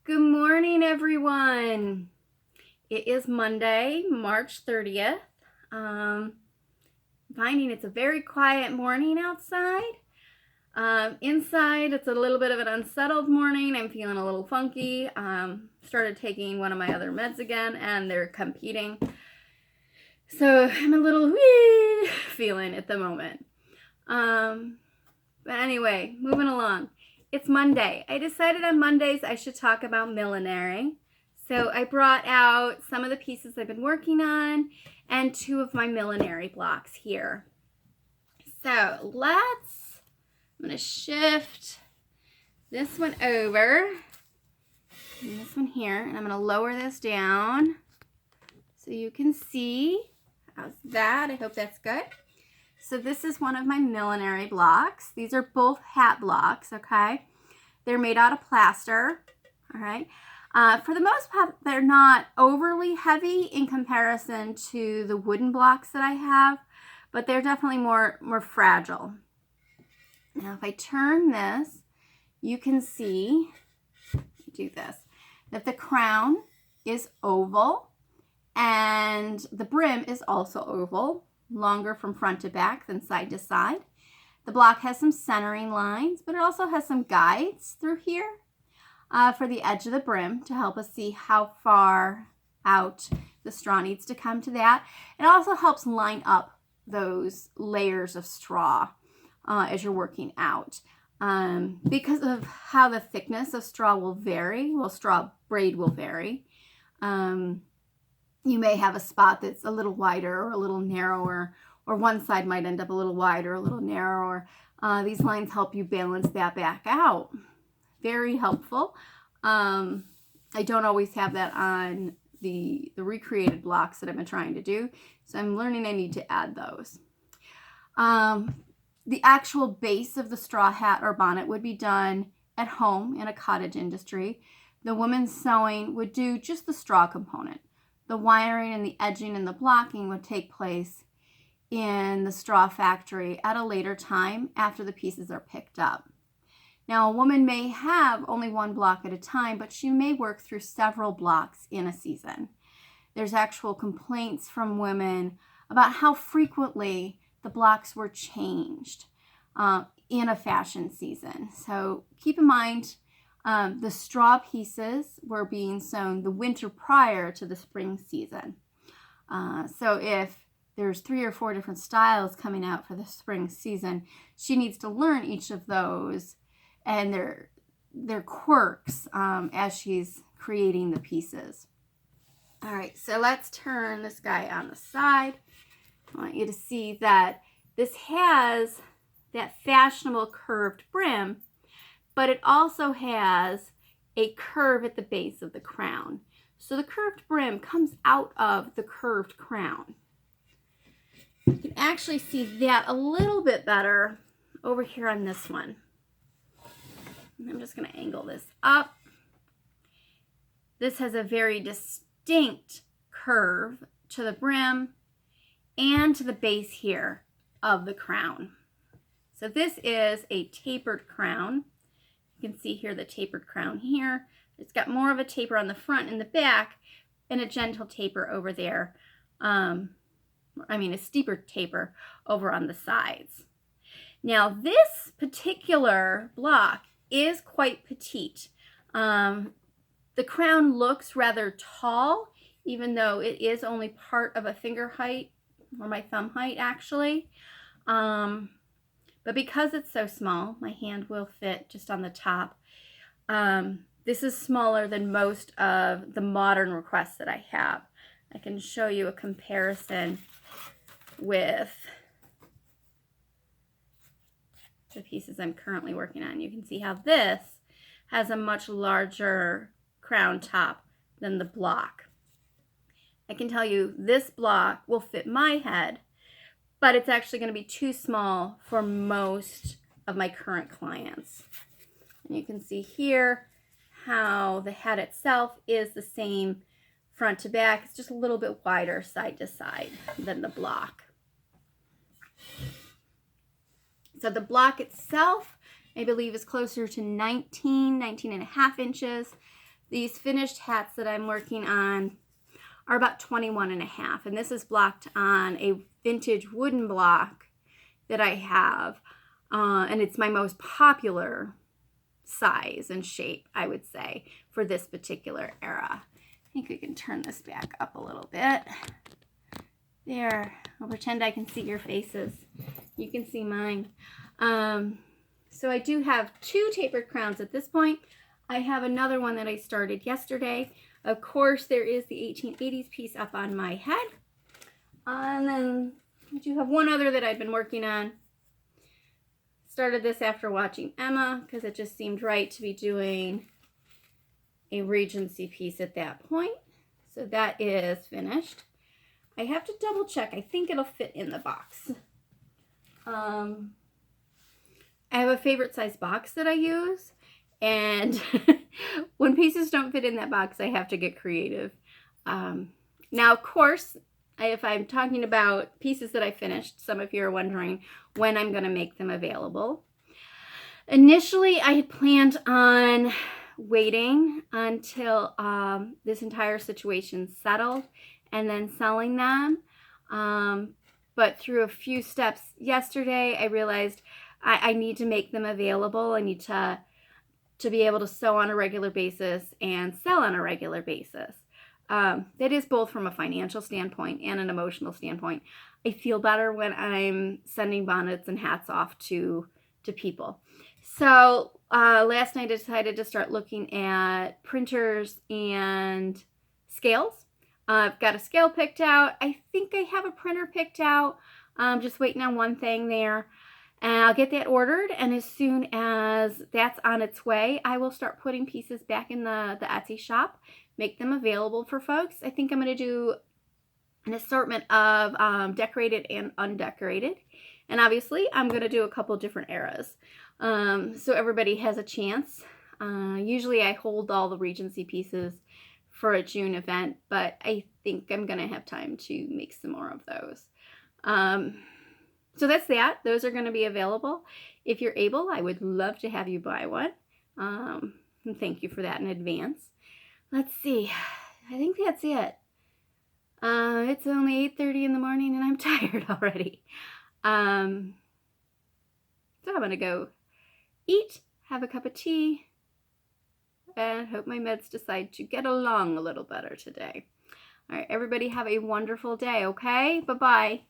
Good morning, everyone. It is Monday, March 30th. Finding it's a very quiet morning outside. Inside, it's a little bit of an unsettled morning. I'm feeling a little funky. Started taking one of my other meds again, and they're competing. So I'm a little feeling at the moment. But anyway, moving along. It's Monday. I decided on Mondays I should talk about millinery. So I brought out some of the pieces I've been working on and two of my millinery blocks here. So I'm going to shift this one over and this one here, and I'm going to lower this down so you can see. How's that? I hope that's good. So this is one of my millinery blocks. These are both hat blocks, okay? They're made out of plaster, all right? For the most part, they're not overly heavy in comparison to the wooden blocks that I have, but they're definitely more fragile. Now, if I turn this, you can see, do this, that the crown is oval and the brim is also oval, longer from front to back than side to side. The block has some centering lines, but it also has some guides through here for the edge of the brim to help us see how far out the straw needs to come to that. It also helps line up those layers of straw as you're working out. Because of how the thickness of straw will vary, straw braid will vary. You may have a spot that's a little wider or a little narrower, or one side might end up a little wider, a little narrower. These lines help you balance that back out. Very helpful. I don't always have that on the recreated blocks that I've been trying to do, so I'm learning I need to add those. The actual base of the straw hat or bonnet would be done at home in a cottage industry. The woman's sewing would do just the straw component. The wiring and the edging and the blocking would take place in the straw factory at a later time after the pieces are picked up. Now, a woman may have only one block at a time, but she may work through several blocks in a season. There's actual complaints from women about how frequently the blocks were changed in a fashion season. So keep in mind, the straw pieces were being sewn the winter prior to the spring season. So if there's 3 or 4 different styles coming out for the spring season, she needs to learn each of those and their quirks as she's creating the pieces. All right, so let's turn this guy on the side. I want you to see that this has that fashionable curved brim, but it also has a curve at the base of the crown. So the curved brim comes out of the curved crown. You can actually see that a little bit better over here on this one. I'm just going to angle this up. This has a very distinct curve to the brim and to the base here of the crown. So this is a tapered crown. You can see here the tapered crown here. It's got more of a taper on the front and the back and a gentle taper over there. A steeper taper over on the sides. Now this particular block is quite petite. The crown looks rather tall, even though it is only part of a finger height, or my thumb height actually. But because it's so small, my hand will fit just on the top. This is smaller than most of the modern requests that I have. I can show you a comparison with the pieces I'm currently working on. You can see how this has a much larger crown top than the block. I can tell you this block will fit my head, but it's actually going to be too small for most of my current clients. And you can see here how the hat itself is the same front to back. It's just a little bit wider side to side than the block. So the block itself, I believe, is closer to 19 and a half inches. These finished hats that I'm working on are about 21.5, and this is blocked on a vintage wooden block that I have, and it's my most popular size and shape, I would say, for this particular era. I think we can turn this back up a little bit. There, I'll pretend I can see your faces. You can see mine. So I do have 2 tapered crowns at this point. I have another one that I started yesterday. Of course, there is the 1880s piece up on my head. And then I do have one other that I've been working on. Started this after watching Emma because it just seemed right to be doing a Regency piece at that point. So that is finished. I have to double check. I think it'll fit in the box. I have a favorite size box that I use, and when pieces don't fit in that box, I have to get creative. Now, of course, if I'm talking about pieces that I finished, some of you are wondering when I'm going to make them available. Initially, I had planned on waiting until this entire situation settled and then selling them. But through a few steps yesterday, I realized I need to make them available. I need to be able to sew on a regular basis and sell on a regular basis. That is both from a financial standpoint and an emotional standpoint. I feel better when I'm sending bonnets and hats off to people. So last night I decided to start looking at printers and scales. I've got a scale picked out. I think I have a printer picked out. I'm just waiting on one thing there. And I'll get that ordered, and as soon as that's on its way, I will start putting pieces back in the Etsy shop, make them available for folks. I think I'm going to do an assortment of decorated and undecorated. And obviously, I'm going to do a couple different eras, so everybody has a chance. Usually, I hold all the Regency pieces for a June event, but I think I'm going to have time to make some more of those. So that's that. Those are going to be available. If you're able, I would love to have you buy one. And thank you for that in advance. Let's see. I think that's it. It's only 8:30 in the morning and I'm tired already. So I'm going to go eat, have a cup of tea, and hope my meds decide to get along a little better today. All right, everybody have a wonderful day, okay? Bye-bye.